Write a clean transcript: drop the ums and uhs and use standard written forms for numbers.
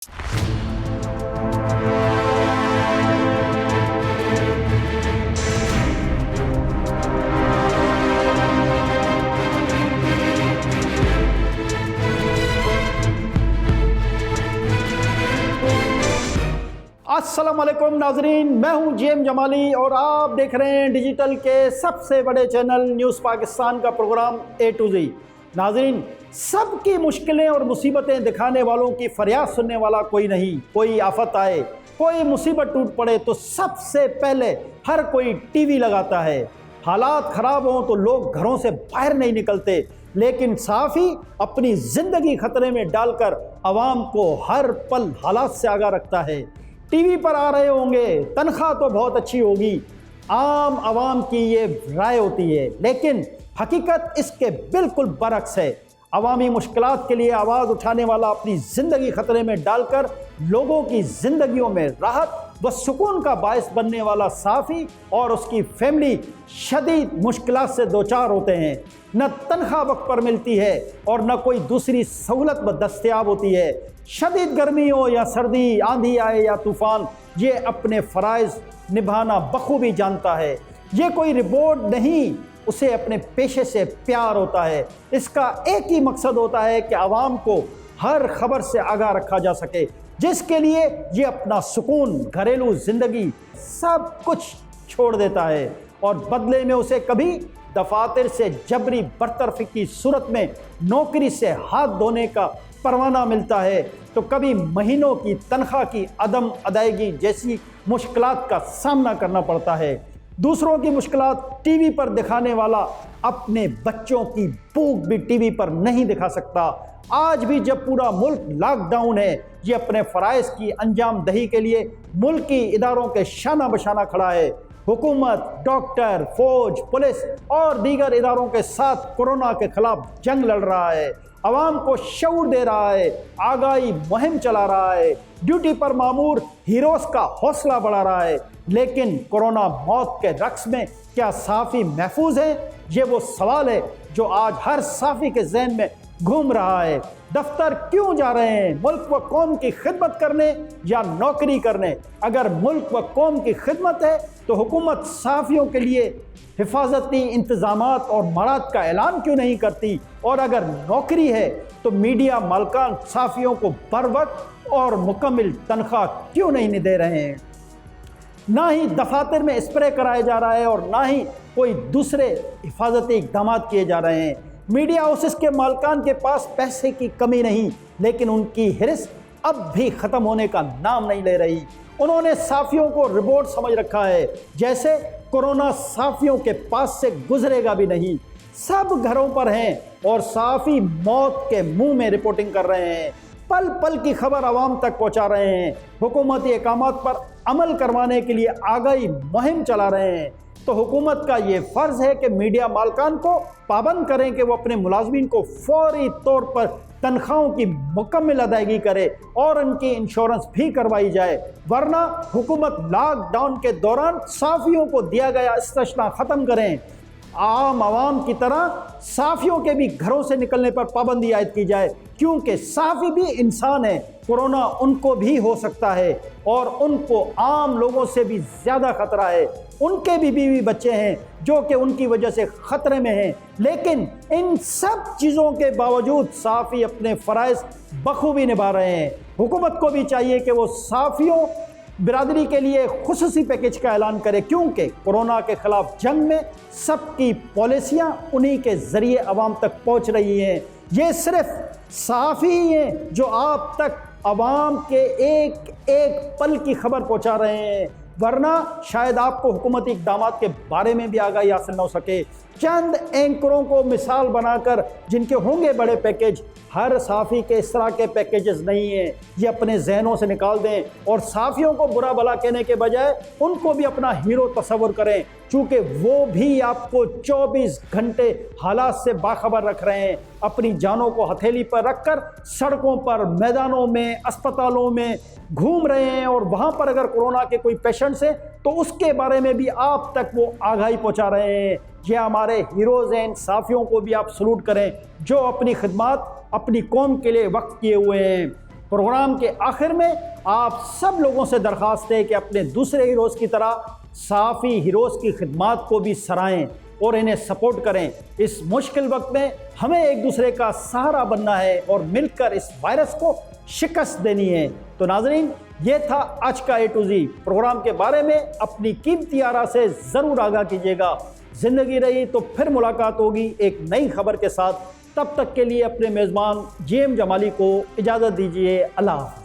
अस्सलामुअलैकुम नाजरीन, मैं हूं जीएम जमाली और आप देख रहे हैं डिजिटल के सबसे बड़े चैनल न्यूज़ पाकिस्तान का प्रोग्राम A to Z। नाजरीन, सबकी मुश्किलें और मुसीबतें दिखाने वालों की फरियाद सुनने वाला कोई नहीं। कोई आफत आए, कोई मुसीबत टूट पड़े तो सबसे पहले हर कोई टीवी लगाता है। हालात ख़राब हों तो लोग घरों से बाहर नहीं निकलते, लेकिन सहाफ़ी अपनी ज़िंदगी खतरे में डालकर आवाम को हर पल हालात से आगाह रखता है। टीवी पर आ रहे होंगे, तनख्वाह तो बहुत अच्छी होगी, आम आवाम की ये राय होती है, लेकिन हकीकत इसके बिल्कुल बरक्स है। अवामी मुश्किलात के लिए आवाज़ उठाने वाला अपनी ज़िंदगी खतरे में डालकर लोगों की ज़िंदगियों में राहत व सुकून का बायस बनने वाला सहाफ़ी और उसकी फैमिली शदीद मुश्किलात से दो चार होते हैं। न तनख्वाह वक्त पर मिलती है और न कोई दूसरी सहूलत दस्तयाब होती है। शदीद गर्मी हो या सर्दी, आंधी आए या तूफ़ान, ये अपने फ़राइज़ निभाना बखूबी जानता है। ये कोई रिपोर्ट नहीं, उसे अपने पेशे से प्यार होता है। इसका एक ही मकसद होता है कि आवाम को हर खबर से आगाह रखा जा सके, जिसके लिए ये अपना सुकून, घरेलू ज़िंदगी सब कुछ छोड़ देता है और बदले में उसे कभी दफातर से जबरी बरतरफी की सूरत में नौकरी से हाथ धोने का परवाना मिलता है, तो कभी महीनों की तनख्वाह की अदम अदायगी जैसी मुश्किलात का सामना करना पड़ता है। दूसरों की मुश्किलात टीवी पर दिखाने वाला अपने बच्चों की भूख भी टीवी पर नहीं दिखा सकता। आज भी जब पूरा मुल्क लॉकडाउन है, ये अपने फ़राइज़ की अंजाम दही के लिए मुल्की इदारों के शाना बशाना खड़ा है। हुकूमत, डॉक्टर, फौज, पुलिस और दीगर इदारों के साथ कोरोना के खिलाफ जंग लड़ रहा है, आवाम को शऊर दे रहा है, आगाही मुहिम चला रहा है, ड्यूटी पर मामूर हीरोज़ का हौसला बढ़ा रहा है। लेकिन कोरोना मौत के रक्स में क्या सहाफ़ी महफूज है? ये वो सवाल है जो आज हर सहाफ़ी के ज़हन में घूम रहा है। दफ्तर क्यों जा रहे हैं? मुल्क व कौम की खिदमत करने या नौकरी करने? अगर मुल्क व कौम की खिदमत है तो हुकूमत सहाफ़ियों के लिए हिफाजती इंतज़ामात और मराद का ऐलान क्यों नहीं करती? और अगर नौकरी है तो मीडिया मालकान सहाफ़ियों को बर वक्त और मुकम्मल तनख्वाह क्यों नहीं दे रहे हैं? ना ही दफातर में स्प्रे कराया जा रहा है और ना ही कोई दूसरे हिफाजती इक़दाम किए जा रहे हैं। मीडिया हाउसेस के मालकान के पास पैसे की कमी नहीं, लेकिन उनकी हिर्स अब भी ख़त्म होने का नाम नहीं ले रही। उन्होंने सहाफ़ियों को रिपोर्ट समझ रखा है, जैसे कोरोना सहाफ़ियों के पास से गुजरेगा भी नहीं। सब घरों पर हैं और सहाफ़ी मौत के मुंह में रिपोर्टिंग कर रहे हैं, पल पल की खबर आवाम तक पहुंचा रहे हैं, हुकूमती अहकामात पर अमल करवाने के लिए आगाही मुहिम चला रहे हैं। तो हुकूमत का ये फ़र्ज़ है कि मीडिया मालकान को पाबंद करें कि वो अपने मुलाजमीन को फौरी तौर पर तनख्वाहों की मुकम्मल अदायगी करे और उनकी इंश्योरेंस भी करवाई जाए, वरना हुकूमत लॉकडाउन के दौरान सहाफ़ियों को दिया गया इस्तिस्ना ख़त्म करें। आम आवाम की तरह सहाफ़ियों के भी घरों से निकलने पर पाबंदी आयद की जाए, क्योंकि सहाफ़ी भी इंसान है, कोरोना उनको भी हो सकता है और उनको आम लोगों से भी ज़्यादा ख़तरा है। उनके भी बीवी बच्चे हैं जो कि उनकी वजह से ख़तरे में हैं, लेकिन इन सब चीज़ों के बावजूद सहाफ़ी अपने फ़राइज़ बखूबी निभा रहे हैं। हुकूमत को भी चाहिए कि वो सहाफ़ियों बिरादरी के लिए खुसूसी पैकेज का ऐलान करे, क्योंकि कोरोना के ख़िलाफ़ जंग में सबकी पॉलिसियाँ उन्हीं के ज़रिए आवाम तक पहुँच रही हैं। ये सिर्फ सहाफ़ी ही हैं जो आप तक आवाम के एक एक पल की खबर पहुँचा रहे हैं, वरना शायद आपको हुकूमती इक़दामात के बारे में भी आगाही हासिल न हो सके। चंद एंकरों को मिसाल बनाकर जिनके होंगे बड़े पैकेज, हर सहाफ़ी के इस तरह के पैकेजेस नहीं हैं, ये अपने जहनों से निकाल दें और सहाफ़ियों को बुरा भला कहने के बजाय उनको भी अपना हीरो तस्वुर करें, चूँकि वो भी आपको 24 घंटे हालात से बाखबर रख रहे हैं। अपनी जानों को हथेली पर रखकर सड़कों पर, मैदानों में, अस्पतालों में घूम रहे हैं और वहाँ पर अगर कोरोना के कोई पेशेंट्स हैं तो उसके बारे में भी आप तक वो आगाही पहुँचा रहे हैं। ये हमारे हीरोज़ हैं, इन सहाफ़ियों को भी आप सलूट करें जो अपनी खिदमत अपनी कौम के लिए वक्त किए हुए हैं। प्रोग्राम के आखिर में आप सब लोगों से दरख्वास्त है कि अपने दूसरे हीरोज़ की तरह साफ़ी हीरोज़ की खिदमात को भी सराहें और इन्हें सपोर्ट करें। इस मुश्किल वक्त में हमें एक दूसरे का सहारा बनना है और मिलकर इस वायरस को शिकस्त देनी है। तो नाज़रीन, ये था आज का A to Z। प्रोग्राम के बारे में अपनी कीमती आरा से ज़रूर आगाह कीजिएगा। ज़िंदगी रही तो फिर मुलाकात होगी एक नई खबर के साथ। तब तक के लिए अपने मेज़बान JM जमाली को इजाज़त दीजिए। अल्लाह।